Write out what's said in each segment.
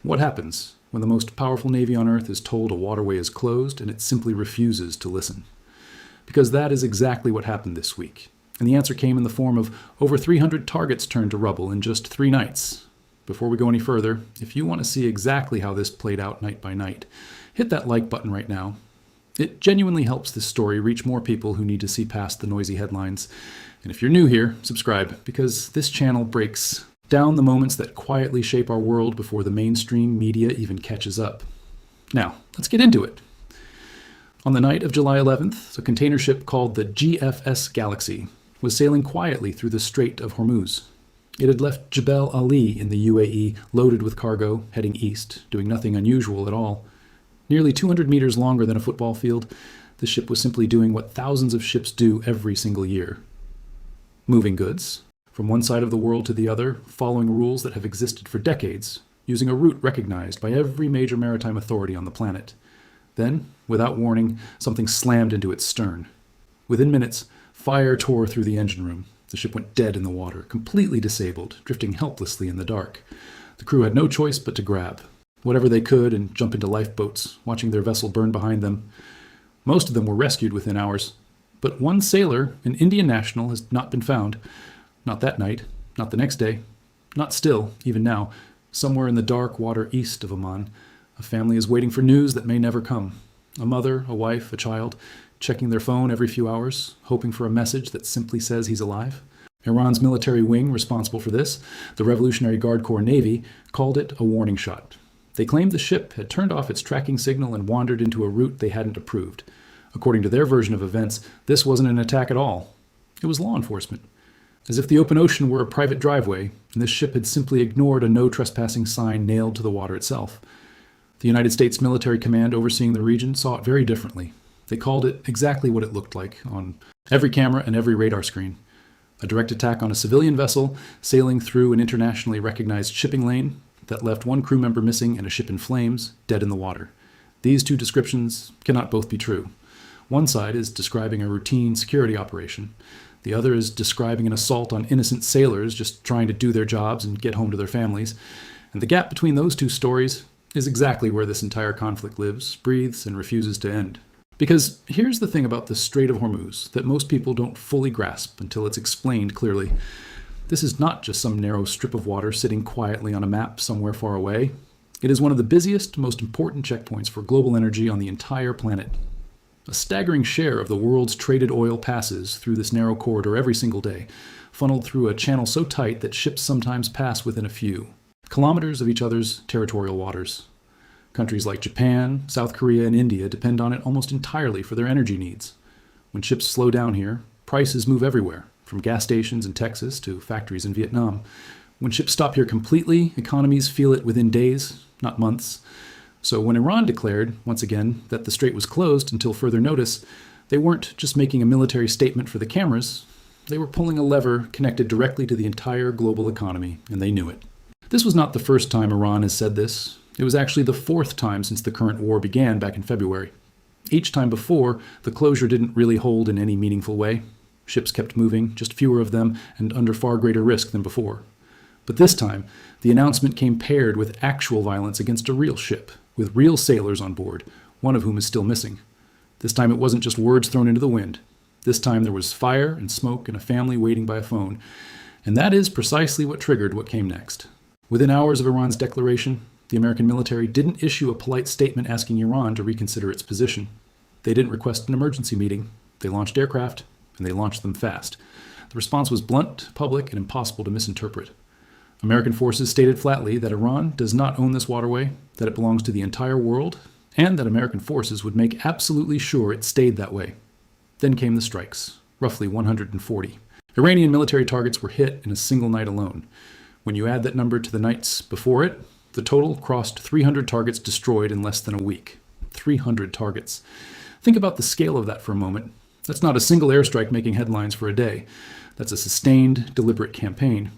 What happens when the most powerful navy on Earth is told a waterway is closed and it simply refuses to listen? Because that is exactly what happened this week. And the answer came in the form of over 300 targets turned to rubble in just 3 nights. Before we go any further, if you want to see exactly how this played out night by night, hit that like button right now. It genuinely helps this story reach more people who need to see past the noisy headlines. And if you're new here, subscribe, because this channel breaks down the moments that quietly shape our world before the mainstream media even catches up. Now, let's get into it. On the night of July 11th, a container ship called the GFS Galaxy was sailing quietly through the Strait of Hormuz. It had left Jebel Ali in the UAE loaded with cargo, heading east, doing nothing unusual at all. Nearly 200 meters longer than a football field, the ship was simply doing what thousands of ships do every single year. Moving goods from one side of the world to the other, following rules that have existed for decades, using a route recognized by every major maritime authority on the planet. Then, without warning, something slammed into its stern. Within minutes, fire tore through the engine room. The ship went dead in the water, completely disabled, drifting helplessly in the dark. The crew had no choice but to grab whatever they could and jump into lifeboats, watching their vessel burn behind them. Most of them were rescued within hours, but one sailor, an Indian national, has not been found. Not that night, not the next day, not still, even now. Somewhere in the dark water east of Oman, a family is waiting for news that may never come. A mother, a wife, a child, checking their phone every few hours, hoping for a message that simply says he's alive. Iran's military wing responsible for this, the Revolutionary Guard Corps Navy, called it a warning shot. They claimed the ship had turned off its tracking signal and wandered into a route they hadn't approved. According to their version of events, this wasn't an attack at all. It was law enforcement. As if the open ocean were a private driveway, and this ship had simply ignored a no trespassing sign nailed to the water itself. The United States Military Command overseeing the region saw it very differently. They called it exactly what it looked like on every camera and every radar screen. A direct attack on a civilian vessel sailing through an internationally recognized shipping lane that left one crew member missing and a ship in flames, dead in the water. These two descriptions cannot both be true. One side is describing a routine security operation. The other is describing an assault on innocent sailors just trying to do their jobs and get home to their families. And the gap between those two stories is exactly where this entire conflict lives, breathes, and refuses to end. Because here's the thing about the Strait of Hormuz that most people don't fully grasp until it's explained clearly. This is not just some narrow strip of water sitting quietly on a map somewhere far away. It is one of the busiest, most important checkpoints for global energy on the entire planet. A staggering share of the world's traded oil passes through this narrow corridor every single day, funneled through a channel so tight that ships sometimes pass within a few kilometers of each other's territorial waters. Countries like Japan, South Korea, and India depend on it almost entirely for their energy needs. When ships slow down here, prices move everywhere, from gas stations in Texas to factories in Vietnam. When ships stop here completely, economies feel it within days, not months. So when Iran declared, once again, that the strait was closed until further notice, they weren't just making a military statement for the cameras, they were pulling a lever connected directly to the entire global economy, and they knew it. This was not the first time Iran has said this. It was actually the 4th time since the current war began back in February. Each time before, the closure didn't really hold in any meaningful way. Ships kept moving, just fewer of them, and under far greater risk than before. But this time, the announcement came paired with actual violence against a real ship, with real sailors on board, one of whom is still missing. This time it wasn't just words thrown into the wind. This time there was fire and smoke and a family waiting by a phone. And that is precisely what triggered what came next. Within hours of Iran's declaration, the American military didn't issue a polite statement asking Iran to reconsider its position. They didn't request an emergency meeting. They launched aircraft, and they launched them fast. The response was blunt, public, and impossible to misinterpret. American forces stated flatly that Iran does not own this waterway, that it belongs to the entire world, and that American forces would make absolutely sure it stayed that way. Then came the strikes, roughly 140. Iranian military targets were hit in a single night alone. When you add that number to the nights before it, the total crossed 300 targets destroyed in less than a week. 300 targets. Think about the scale of that for a moment. That's not a single airstrike making headlines for a day. That's a sustained, deliberate campaign.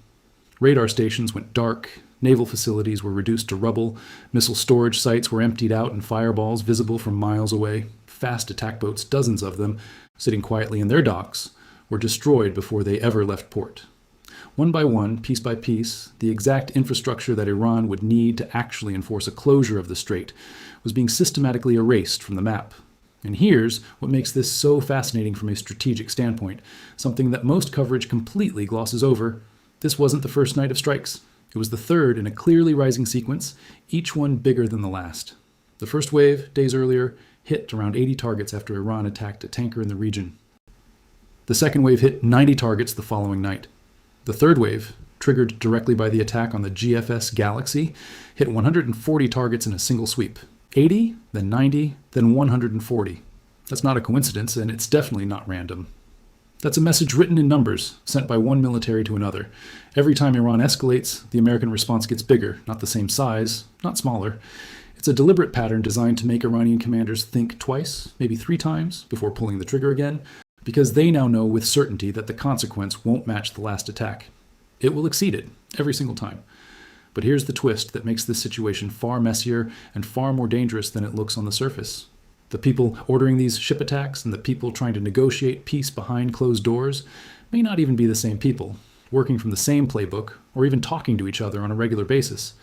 Radar stations went dark, naval facilities were reduced to rubble, missile storage sites were emptied out and fireballs visible from miles away. Fast attack boats, dozens of them, sitting quietly in their docks, were destroyed before they ever left port. One by one, piece by piece, the exact infrastructure that Iran would need to actually enforce a closure of the strait was being systematically erased from the map. And here's what makes this so fascinating from a strategic standpoint, something that most coverage completely glosses over. This wasn't the first night of strikes. It was the third in a clearly rising sequence, each one bigger than the last. The first wave, days earlier, hit around 80 targets after Iran attacked a tanker in the region. The second wave hit 90 targets the following night. The third wave, triggered directly by the attack on the GFS Galaxy, hit 140 targets in a single sweep. 80, then 90, then 140. That's not a coincidence, and it's definitely not random. That's a message written in numbers, sent by one military to another. Every time Iran escalates, the American response gets bigger, not the same size, not smaller. It's a deliberate pattern designed to make Iranian commanders think twice, maybe 3 times, before pulling the trigger again, because they now know with certainty that the consequence won't match the last attack. It will exceed it, every single time. But here's the twist that makes this situation far messier and far more dangerous than it looks on the surface. The people ordering these ship attacks and the people trying to negotiate peace behind closed doors may not even be the same people, working from the same playbook, or even talking to each other on a regular basis.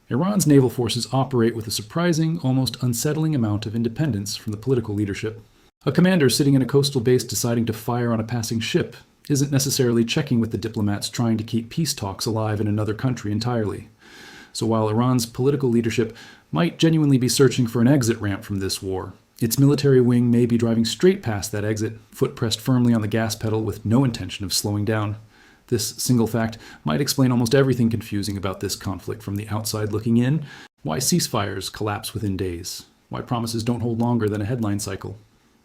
Iran's naval forces operate with a surprising, almost unsettling amount of independence from the political leadership. A commander sitting in a coastal base deciding to fire on a passing ship isn't necessarily checking with the diplomats trying to keep peace talks alive in another country entirely. So while Iran's political leadership might genuinely be searching for an exit ramp from this war, its military wing may be driving straight past that exit, foot pressed firmly on the gas pedal with no intention of slowing down. This single fact might explain almost everything confusing about this conflict from the outside looking in. Why ceasefires collapse within days. Why promises don't hold longer than a headline cycle.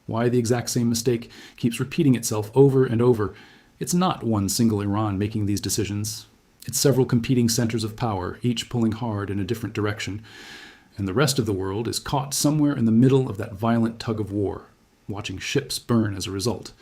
Why the exact same mistake keeps repeating itself over and over. It's not one single Iran making these decisions. It's several competing centers of power, each pulling hard in a different direction. And the rest of the world is caught somewhere in the middle of that violent tug of war, watching ships burn as a result.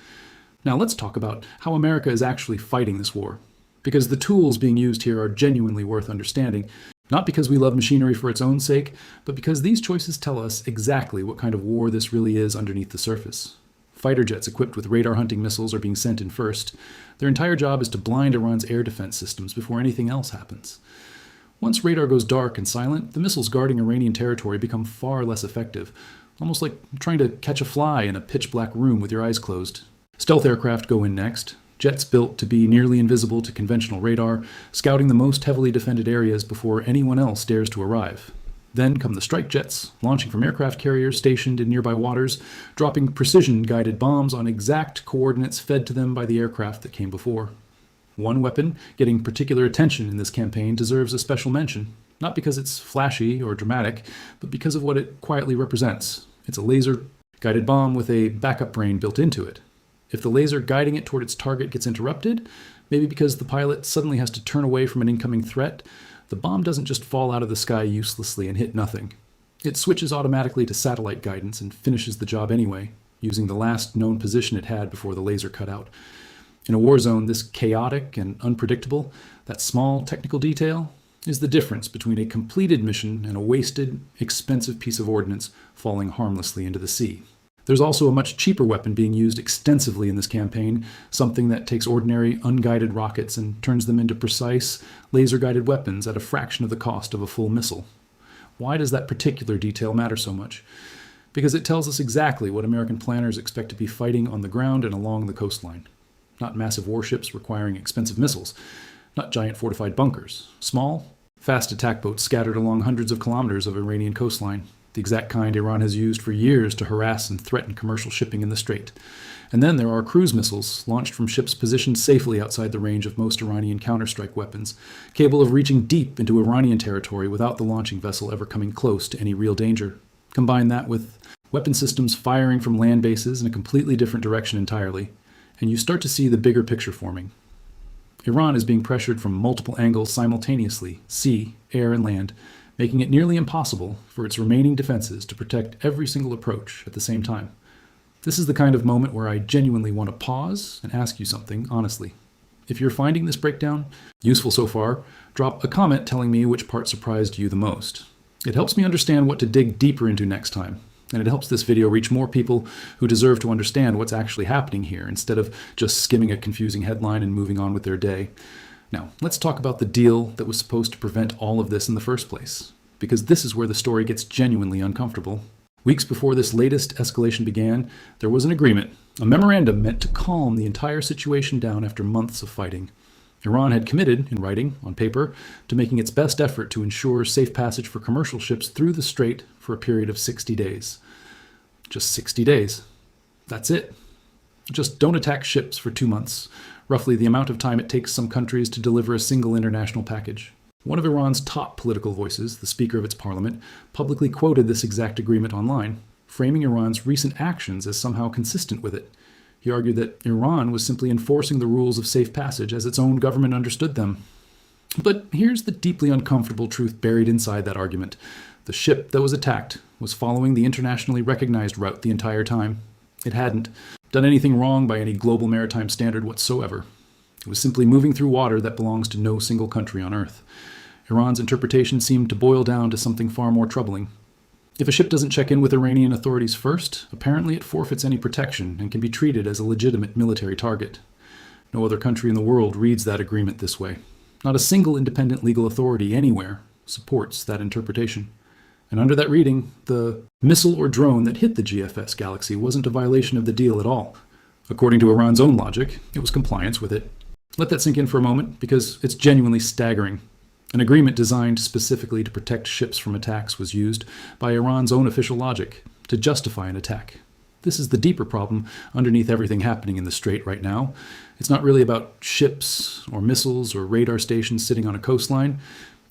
Now let's talk about how America is actually fighting this war, because the tools being used here are genuinely worth understanding, not because we love machinery for its own sake, but because these choices tell us exactly what kind of war this really is underneath the surface. Fighter jets equipped with radar-hunting missiles are being sent in first. Their entire job is to blind Iran's air defense systems before anything else happens. Once radar goes dark and silent, the missiles guarding Iranian territory become far less effective, almost like trying to catch a fly in a pitch-black room with your eyes closed. Stealth aircraft go in next, jets built to be nearly invisible to conventional radar, scouting the most heavily defended areas before anyone else dares to arrive. Then come the strike jets, launching from aircraft carriers stationed in nearby waters, dropping precision-guided bombs on exact coordinates fed to them by the aircraft that came before. One weapon getting particular attention in this campaign deserves a special mention, not because it's flashy or dramatic, but because of what it quietly represents. It's a laser-guided bomb with a backup brain built into it. If the laser guiding it toward its target gets interrupted, maybe because the pilot suddenly has to turn away from an incoming threat, the bomb doesn't just fall out of the sky uselessly and hit nothing. It switches automatically to satellite guidance and finishes the job anyway, using the last known position it had before the laser cut out. In a war zone this chaotic and unpredictable, that small technical detail is the difference between a completed mission and a wasted, expensive piece of ordnance falling harmlessly into the sea. There's also a much cheaper weapon being used extensively in this campaign, something that takes ordinary, unguided rockets and turns them into precise, laser-guided weapons at a fraction of the cost of a full missile. Why does that particular detail matter so much? Because it tells us exactly what American planners expect to be fighting on the ground and along the coastline. Not massive warships requiring expensive missiles, not giant fortified bunkers. Small, fast attack boats scattered along hundreds of kilometers of Iranian coastline. The exact kind Iran has used for years to harass and threaten commercial shipping in the strait. And then there are cruise missiles, launched from ships positioned safely outside the range of most Iranian counterstrike weapons, capable of reaching deep into Iranian territory without the launching vessel ever coming close to any real danger. Combine that with weapon systems firing from land bases in a completely different direction entirely, and you start to see the bigger picture forming. Iran is being pressured from multiple angles simultaneously, sea, air, and land, making it nearly impossible for its remaining defenses to protect every single approach at the same time. This is the kind of moment where I genuinely want to pause and ask you something honestly. If you're finding this breakdown useful so far, drop a comment telling me which part surprised you the most. It helps me understand what to dig deeper into next time, and it helps this video reach more people who deserve to understand what's actually happening here instead of just skimming a confusing headline and moving on with their day. Now, let's talk about the deal that was supposed to prevent all of this in the first place, because this is where the story gets genuinely uncomfortable. Weeks before this latest escalation began, there was an agreement, a memorandum meant to calm the entire situation down after months of fighting. Iran had committed, in writing, on paper, to making its best effort to ensure safe passage for commercial ships through the strait for a period of 60 days. Just 60 days. That's it. Just don't attack ships for 2 months, roughly the amount of time it takes some countries to deliver a single international package. One of Iran's top political voices, the Speaker of its parliament, publicly quoted this exact agreement online, framing Iran's recent actions as somehow consistent with it. He argued that Iran was simply enforcing the rules of safe passage as its own government understood them. But here's the deeply uncomfortable truth buried inside that argument. The ship that was attacked was following the internationally recognized route the entire time. It hadn't done anything wrong by any global maritime standard whatsoever. It was simply moving through water that belongs to no single country on Earth. Iran's interpretation seemed to boil down to something far more troubling. If a ship doesn't check in with Iranian authorities first, apparently it forfeits any protection and can be treated as a legitimate military target. No other country in the world reads that agreement this way. Not a single independent legal authority anywhere supports that interpretation. And under that reading, the missile or drone that hit the GFS Galaxy wasn't a violation of the deal at all. According to Iran's own logic, it was compliance with it. Let that sink in for a moment, because it's genuinely staggering. An agreement designed specifically to protect ships from attacks was used by Iran's own official logic to justify an attack. This is the deeper problem underneath everything happening in the Strait right now. It's not really about ships or missiles or radar stations sitting on a coastline.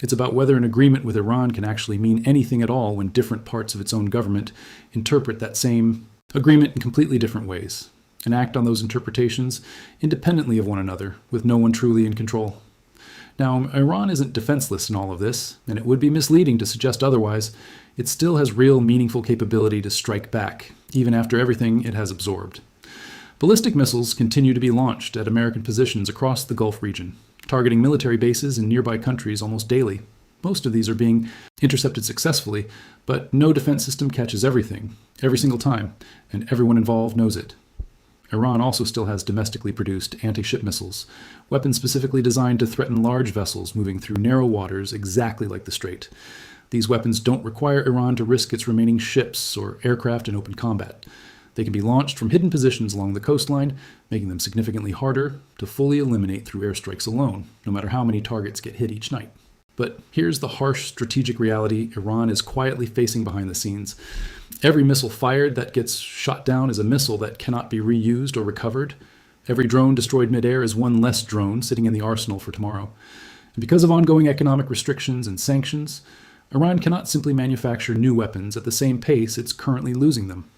It's about whether an agreement with Iran can actually mean anything at all when different parts of its own government interpret that same agreement in completely different ways and act on those interpretations independently of one another, with no one truly in control. Now, Iran isn't defenseless in all of this, and it would be misleading to suggest otherwise. It still has real, meaningful capability to strike back, even after everything it has absorbed. Ballistic missiles continue to be launched at American positions across the Gulf region, targeting military bases in nearby countries almost daily. Most of these are being intercepted successfully, but no defense system catches everything, every single time, and everyone involved knows it. Iran also still has domestically produced anti-ship missiles, weapons specifically designed to threaten large vessels moving through narrow waters exactly like the Strait. These weapons don't require Iran to risk its remaining ships or aircraft in open combat. They can be launched from hidden positions along the coastline, making them significantly harder to fully eliminate through airstrikes alone, no matter how many targets get hit each night. But here's the harsh strategic reality Iran is quietly facing behind the scenes. Every missile fired that gets shot down is a missile that cannot be reused or recovered. Every drone destroyed midair is one less drone sitting in the arsenal for tomorrow. And because of ongoing economic restrictions and sanctions, Iran cannot simply manufacture new weapons at the same pace it's currently losing them.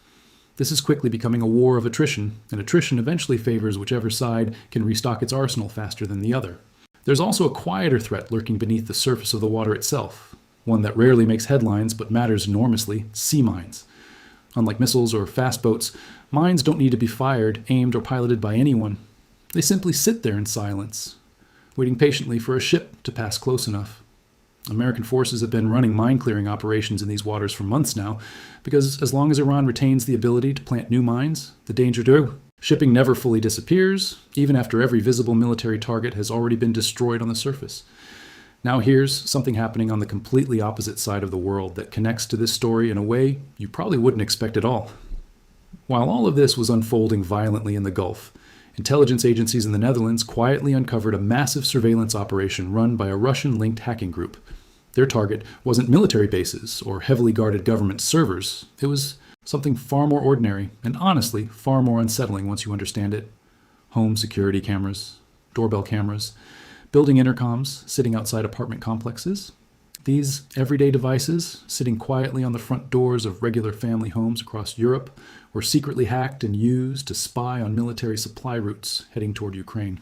This is quickly becoming a war of attrition, and attrition eventually favors whichever side can restock its arsenal faster than the other. There's also a quieter threat lurking beneath the surface of the water itself, one that rarely makes headlines but matters enormously: sea mines. Unlike missiles or fast boats, mines don't need to be fired, aimed, or piloted by anyone. They simply sit there in silence, waiting patiently for a ship to pass close enough. American forces have been running mine-clearing operations in these waters for months now, because as long as Iran retains the ability to plant new mines, the danger to shipping never fully disappears, even after every visible military target has already been destroyed on the surface. Now here's something happening on the completely opposite side of the world that connects to this story in a way you probably wouldn't expect at all. While all of this was unfolding violently in the Gulf, intelligence agencies in the Netherlands quietly uncovered a massive surveillance operation run by a Russian-linked hacking group. Their target wasn't military bases or heavily guarded government servers. It was something far more ordinary and honestly far more unsettling once you understand it. Home security cameras, doorbell cameras, building intercoms sitting outside apartment complexes. These everyday devices, sitting quietly on the front doors of regular family homes across Europe, were secretly hacked and used to spy on military supply routes heading toward Ukraine.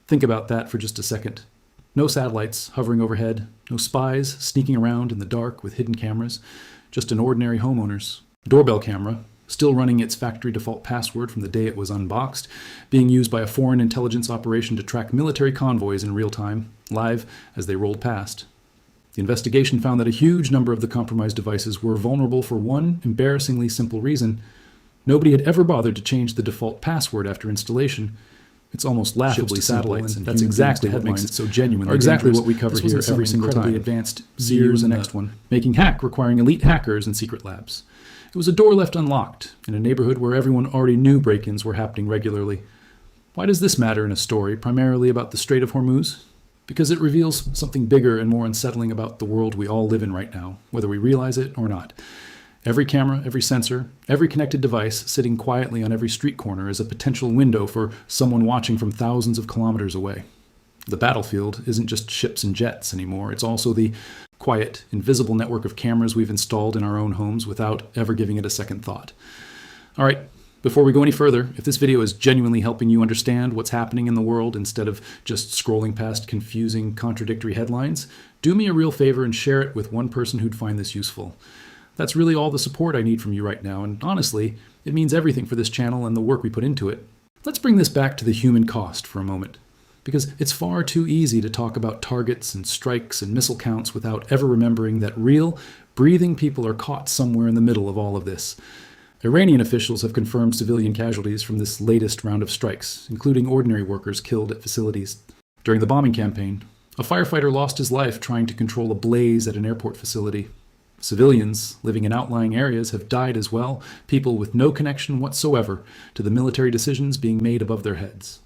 Think about that for just a second. No satellites hovering overhead, no spies sneaking around in the dark with hidden cameras, just an ordinary homeowner's doorbell camera, still running its factory default password from the day it was unboxed, being used by a foreign intelligence operation to track military convoys in real time, live as they rolled past. The investigation found that a huge number of the compromised devices were vulnerable for one embarrassingly simple reason. Nobody had ever bothered to change the default password after installation. It's almost laughably simple, and and that's exactly what makes it so genuinely exactly dangerous. what we cover This here wasn't some every single incredibly time. advanced See year you in in the the next one. Making hack requiring elite hackers and secret labs. It was a door left unlocked in a neighborhood where everyone already knew break-ins were happening regularly. Why does this matter in a story primarily about the Strait of Hormuz? Because it reveals something bigger and more unsettling about the world we all live in right now, whether we realize it or not. Every camera, every sensor, every connected device sitting quietly on every street corner is a potential window for someone watching from thousands of kilometers away. The battlefield isn't just ships and jets anymore. It's also the quiet, invisible network of cameras we've installed in our own homes without ever giving it a second thought. All right, before we go any further, if this video is genuinely helping you understand what's happening in the world instead of just scrolling past confusing, contradictory headlines, do me a real favor and share it with one person who'd find this useful. That's really all the support I need from you right now, and honestly, it means everything for this channel and the work we put into it. Let's bring this back to the human cost for a moment, because it's far too easy to talk about targets and strikes and missile counts without ever remembering that real, breathing people are caught somewhere in the middle of all of this. Iranian officials have confirmed civilian casualties from this latest round of strikes, including ordinary workers killed at facilities. During the bombing campaign, a firefighter lost his life trying to control a blaze at an airport facility. Civilians living in outlying areas have died as well, people with no connection whatsoever to the military decisions being made above their heads.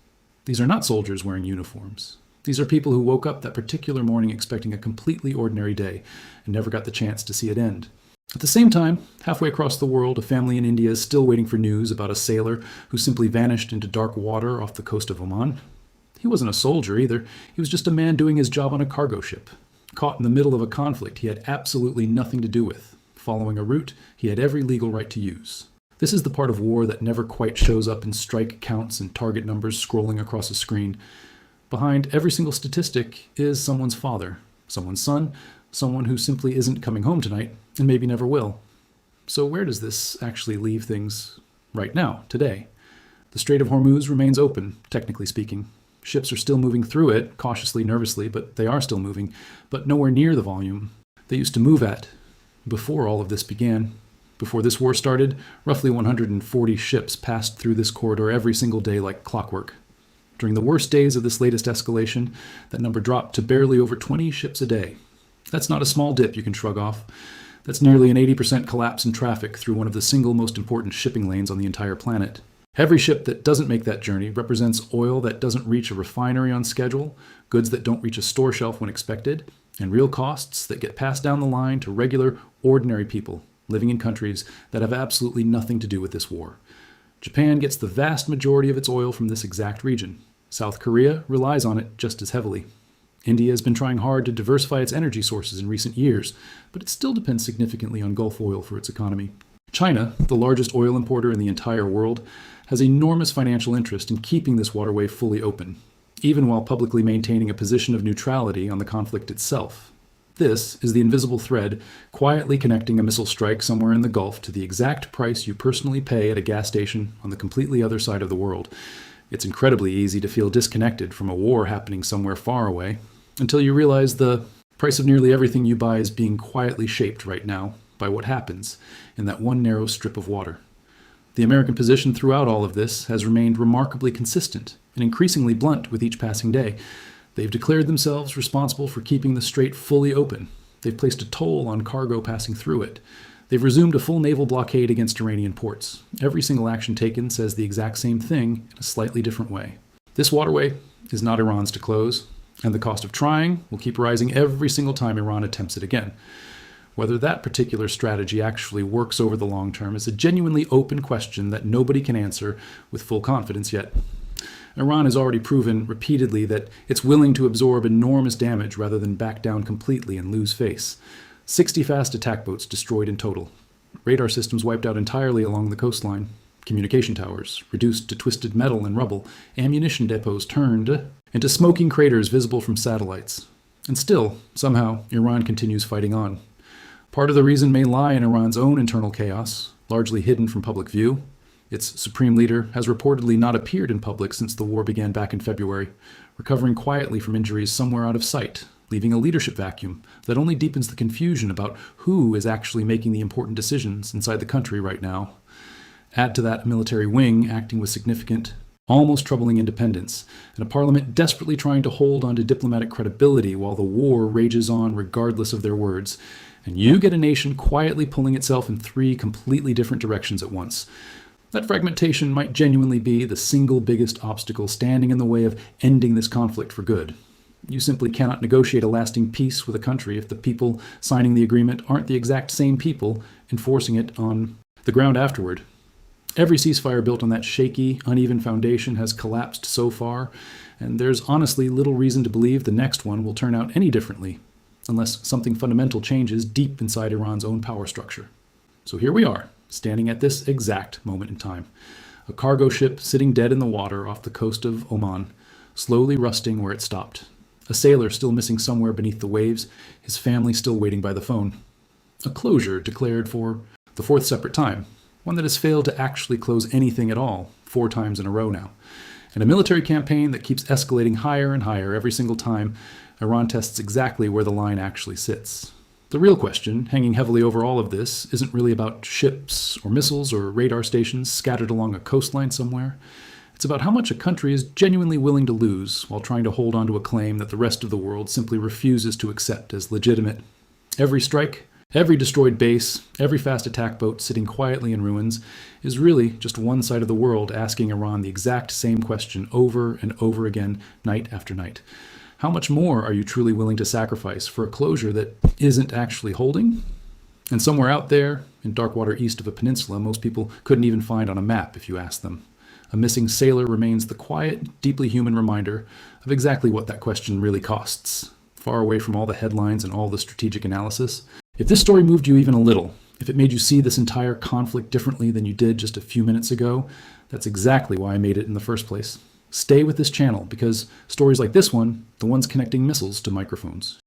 These are not soldiers wearing uniforms. These are people who woke up that particular morning expecting a completely ordinary day and never got the chance to see it end. At the same time, halfway across the world, a family in India is still waiting for news about a sailor who simply vanished into dark water off the coast of Oman. He wasn't a soldier either. He was just a man doing his job on a cargo ship, caught in the middle of a conflict he had absolutely nothing to do with, following a route he had every legal right to use. This is the part of war that never quite shows up in strike counts and target numbers scrolling across a screen. Behind every single statistic is someone's father, someone's son, someone who simply isn't coming home tonight and maybe never will. So where does this actually leave things right now, today? The Strait of Hormuz remains open, technically speaking. Ships are still moving through it, cautiously, nervously, but they are still moving, but nowhere near the volume they used to move at before all of this began. Before this war started, roughly 140 ships passed through this corridor every single day like clockwork. During the worst days of this latest escalation, that number dropped to barely over 20 ships a day. That's not a small dip you can shrug off. That's nearly an 80% collapse in traffic through one of the single most important shipping lanes on the entire planet. Every ship that doesn't make that journey represents oil that doesn't reach a refinery on schedule, goods that don't reach a store shelf when expected, and real costs that get passed down the line to regular, ordinary people living in countries that have absolutely nothing to do with this war. Japan gets the vast majority of its oil from this exact region. South Korea relies on it just as heavily. India has been trying hard to diversify its energy sources in recent years, but it still depends significantly on Gulf oil for its economy. China, the largest oil importer in the entire world, has enormous financial interest in keeping this waterway fully open, even while publicly maintaining a position of neutrality on the conflict itself. This is the invisible thread quietly connecting a missile strike somewhere in the Gulf to the exact price you personally pay at a gas station on the completely other side of the world. It's incredibly easy to feel disconnected from a war happening somewhere far away, until you realize the price of nearly everything you buy is being quietly shaped right now by what happens in that one narrow strip of water. The American position throughout all of this has remained remarkably consistent and increasingly blunt with each passing day. They've declared themselves responsible for keeping the strait fully open. They've placed a toll on cargo passing through it. They've resumed a full naval blockade against Iranian ports. Every single action taken says the exact same thing in a slightly different way. This waterway is not Iran's to close, and the cost of trying will keep rising every single time Iran attempts it again. Whether that particular strategy actually works over the long term is a genuinely open question that nobody can answer with full confidence yet. Iran has already proven repeatedly that it's willing to absorb enormous damage rather than back down completely and lose face. 60 fast attack boats destroyed in total. Radar systems wiped out entirely along the coastline. Communication towers reduced to twisted metal and rubble. Ammunition depots turned into smoking craters visible from satellites. And still, somehow, Iran continues fighting on. Part of the reason may lie in Iran's own internal chaos, largely hidden from public view. Its supreme leader has reportedly not appeared in public since the war began back in February, recovering quietly from injuries somewhere out of sight, leaving a leadership vacuum that only deepens the confusion about who is actually making the important decisions inside the country right now. Add to that a military wing acting with significant, almost troubling independence, and a parliament desperately trying to hold on to diplomatic credibility while the war rages on regardless of their words. And you get a nation quietly pulling itself in three completely different directions at once. That fragmentation might genuinely be the single biggest obstacle standing in the way of ending this conflict for good. You simply cannot negotiate a lasting peace with a country if the people signing the agreement aren't the exact same people enforcing it on the ground afterward. Every ceasefire built on that shaky, uneven foundation has collapsed so far, and there's honestly little reason to believe the next one will turn out any differently, unless something fundamental changes deep inside Iran's own power structure. So here we are, standing at this exact moment in time. A cargo ship sitting dead in the water off the coast of Oman, slowly rusting where it stopped. A sailor still missing somewhere beneath the waves, his family still waiting by the phone. A closure declared for the fourth separate time, one that has failed to actually close anything at all 4 times in a row now. And a military campaign that keeps escalating higher and higher every single time Iran tests exactly where the line actually sits. The real question, hanging heavily over all of this, isn't really about ships or missiles or radar stations scattered along a coastline somewhere. It's about how much a country is genuinely willing to lose while trying to hold on to a claim that the rest of the world simply refuses to accept as legitimate. Every strike, every destroyed base, every fast attack boat sitting quietly in ruins is really just one side of the world asking Iran the exact same question over and over again, night after night. How much more are you truly willing to sacrifice for a closure that isn't actually holding? And somewhere out there, in dark water east of a peninsula, most people couldn't even find on a map if you asked them. A missing sailor remains the quiet, deeply human reminder of exactly what that question really costs, far away from all the headlines and all the strategic analysis. If this story moved you even a little, if it made you see this entire conflict differently than you did just a few minutes ago, that's exactly why I made it in the first place. Stay with this channel, because stories like this one, the ones connecting missiles to microphones,